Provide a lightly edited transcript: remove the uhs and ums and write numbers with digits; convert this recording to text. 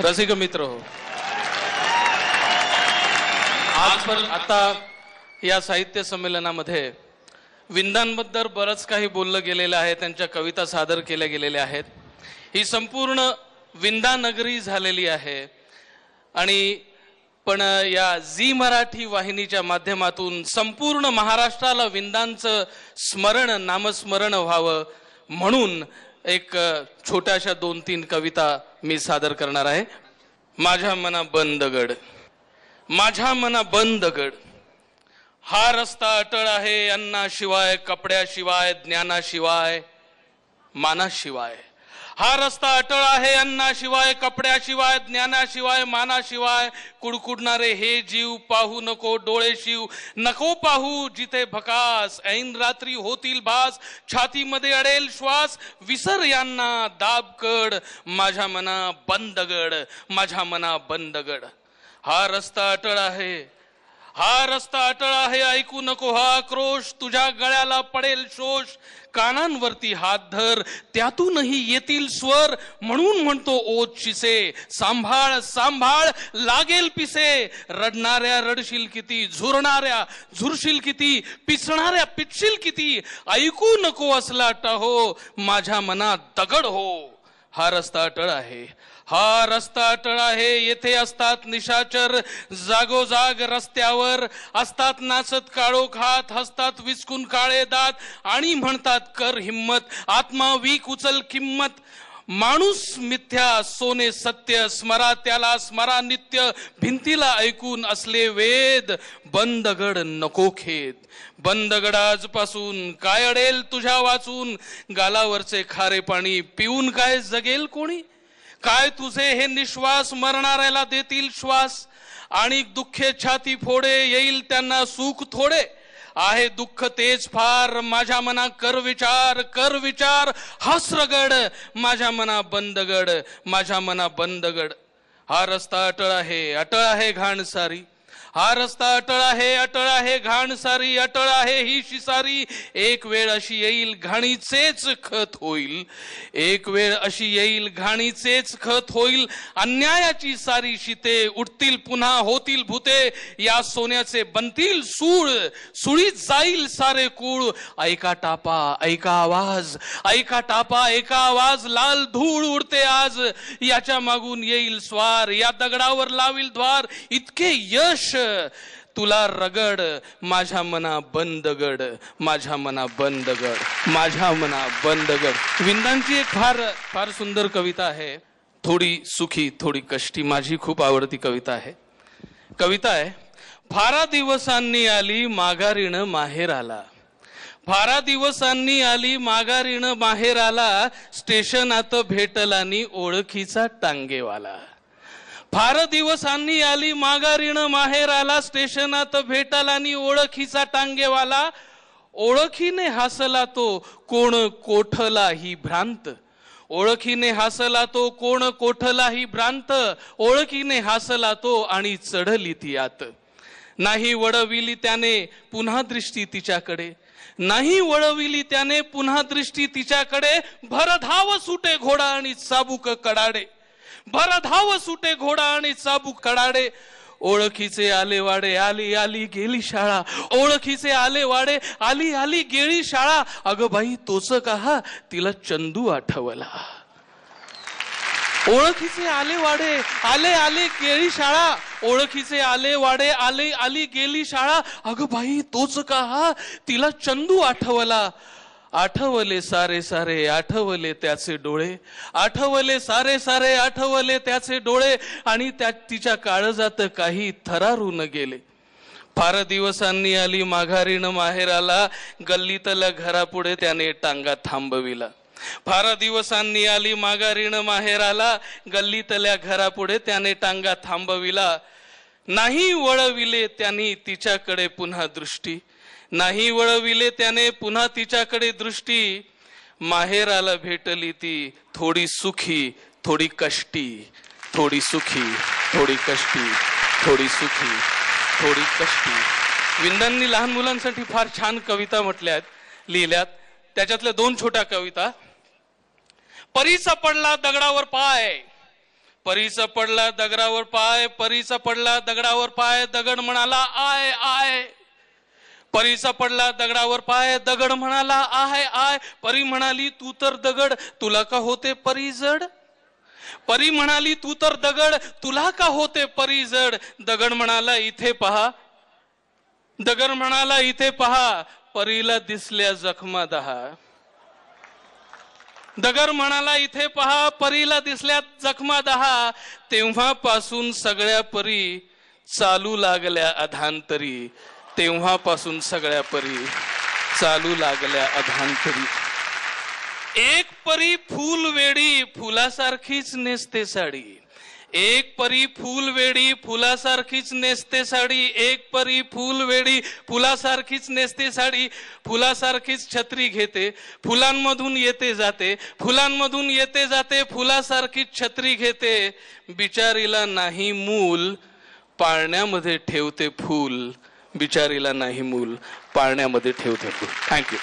रसिक मित्र हो, आता या साहित्य संमेलनामध्ये विंदांबद्दल बरंच काही बोललं गेलेलं आहे, त्यांच्या कविता सादर केल्या गेलेल्या आहेत। ही संपूर्ण विंदा नगरी झालेली आहे आणि पण या झी मराठी वाहिनीच्या माध्यमातून संपूर्ण महाराष्ट्राला विंदांचं स्मरण नामस्मरण व्हावं म्हणून एक छोट्याशा 2-3 कविता मी सादर करणार आहे। माझ्या मना बंदगड, माझ्या मना बंदगड, हा रस्ता अटळ आहे अन्नाशिवाय, कपड्याशिवाय, ज्ञानाशिवाय, मानाशिवाय। हा रस्ता अटळ आहे अन्नाशिवाय, कपड्याशिवाय, ज्ञानाशिवाय, मानाशिवाय। कुडकुडणारे हे जीव पाहू नको डोळे शिव, नको पाहू जिथे भकास, ऐन रात्री होतील भास, छातीमध्ये अडेल श्वास, विसर यांना दाबकड। माझ्या मना बंदगड, माझ्या मना बंदगड, हा रस्ता अटळ आहे, हा रस्ता अटळ आहे, ऐकू नको हा आक्रोश, तुझ्या गळ्याला पडेल शोष। कानांवरती हात धर, त्यातूनही येतील स्वर, म्हणून म्हणतो ओत शिसे, सांभाळ सांभाळ लागेल पिसे। रडणाऱ्या रडशील किती, झुरणाऱ्या झुरशील किती, पिचणाऱ्या पिचशील किती, ऐकू नको असला टहो, माझ्या मनात दगड हो। हा रस्ता अटळ आहे, हा रस्ता अटळ आहे, येथे असतात निशाचर जागोजाग रस्त्यावर, असतात नाचत काळोखात, हसतात विचकून काळे दात आणि म्हणतात कर हिम्मत, आत्मा वीक उचल किंमत। माणूस मिथ्या सोने सत्य, स्मरा त्याला स्मरा नित्य, भिंतीला ऐकून असले वेद, बंदगड नको खेद। बंदगड आजपासून काय अडेल तुझ्या वाचून, गालावरचे खारे पाणी पिऊन काय जगेल कोणी। काय तुझे हे निश्वास मरणाऱ्याला देतील श्वास, आणि दुःखे छाती फोडे येईल त्यांना सुख थोडे। आहे दुःख तेच फार, माझ्या मना कर विचार, कर विचार, हस रगड, माझ्या मना बंदगड, माझ्या मना बंदगड। हा रस्ता अटळ आहे घाण सारी, हा रस्ता अटळ आहे घाण सारी, अटळ आहे ही शिसारी। एक वेळ अशी येईल घाणीचेच खत होईल, एक वेळ अशी येईल घाणीचेच खत होईल। अन्यायाची सारी शीते उठतील पुन्हा होतील भूते, या सोन्याचे बनतील सूळ, सुळीत जाईल सारे कूळ। ऐका टापा ऐका आवाज, ऐका टापा ऐका आवाज, लाल धूळ उडते आज, याच्या मागून येईल स्वार, या दगडावर लावील द्वार। इतके यश तुला रगड, माझ्या मना बंदगड, माझ्या मना बंदगड, माझ्या मना बंदगड। विंदांची एक फार सुंदर कविता आहे, थोडी सुखी थोडी कष्टी, माझी खूप आवडती कविता आहे। कविता आहे, फारा दिवसांनी आली माघारीनं माहेर आला, फारा दिवसांनी आली माघारीनं माहेर आला, स्टेशनात भेटलानी ओळखीचा टांगेवाला। फार दिवसांनी आली माघारीनं माहेर आला, स्टेशनात भेटलानी ओळखीचा टांगेवाला। ओळखीने हसला तो कोण कोठला ही भ्रांत, ओळखीने हसला तो कोण कोठला ही भ्रांत, ओळखीने हसला तो आणि चढली ती आत। नाही वळविली त्याने पुन्हा दृष्टी तिच्याकडे, नाही वळविली त्याने पुन्हा दृष्टी तिच्याकडे। भरधाव सुटे घोडा आणि चाबूक कडाडे, भरधाव सुटे घोडा आणि चाबूक कडाडे। ओळखीचे आले वाडे आली आली गेली शाळा, ओळखीचे आले वाडे आली आली गेली शाळा। अगं बाई तोच का, तिला चंदू आठवला। ओळखीचे आले वाडे आले आले गेली शाळा, ओळखीचे आले वाडे आले आली गेली शाळा। अगं बाई तोच का, तिला चंदू आठवला। आठवले सारे सारे आठवले त्याचे डोळे, आठवले सारे सारे आठवले त्याचे डोळे, आणि त्या तिच्या काळजात काही थरारून गेले। फार दिवसांनी आली माघारीनं माहेर आला, गल्लीतल्या घरापुढे त्याने टांगा थांबविला। फार दिवसांनी आली माघारीनं माहेर आला, गल्लीतल्या घरापुढे त्याने टांगा थांबविला। नाही वळविले त्यांनी तिच्याकडे पुन्हा दृष्टी, नाही वळविले त्याने पुन्हा तिच्याकडे दृष्टी। माहेराला भेटली ती थोडी सुखी थोडी कष्टी, थोडी सुखी थोडी कष्टी, थोडी सुखी थोडी कष्टी। विंदांनी लहान मुलांसाठी फार छान कविता म्हटल्यात, लिहिल्यात। त्याच्यातल्या 2 छोट्या कविता। परीचा पडला दगडावर पाय, परीचा पडला दगडावर पाय, परीचा पडला दगडावर पाय, दगड म्हणाला आय आय. परीचा पडला दगडावर पाय, दगड म्हणाला आय आय. परी म्हणाली तू तर दगड, तुला का होते परी जड. परी म्हणाली तू तर दगड, तुला का होते परी जड. दगड म्हणाला इथे पहा, दगड म्हणाला इथे पहा, परीला दिसल्या जखमा 10. दगड म्हणाला इथे पहा, परीला दिसल्या जखमा 10. तेव्हापासून सगळ्या परी चालू लागल्या अधांतरी. तेव्हापासून सगळ्या परी चालू लागल्या अधांतरी. एक परी फुलवेडी, फुलासारखीच नेसते साडी. एक परी फुलवेडी, फुलासारखीच नेसते साडी. एक परी फुलवेडी, फुलासारखीच नेसते साडी. फुलासारखीच छत्री घेते, फुलांमधून येते जाते. फुलांमधून येते जाते, फुलासारखीच छत्री घेते. बिचारीला नाही मूल, पाळण्यामध्ये ठेवते फूल. बिचारीला नाही मूल, पाळण्यामध्ये ठेवते फूल. थँक्यू.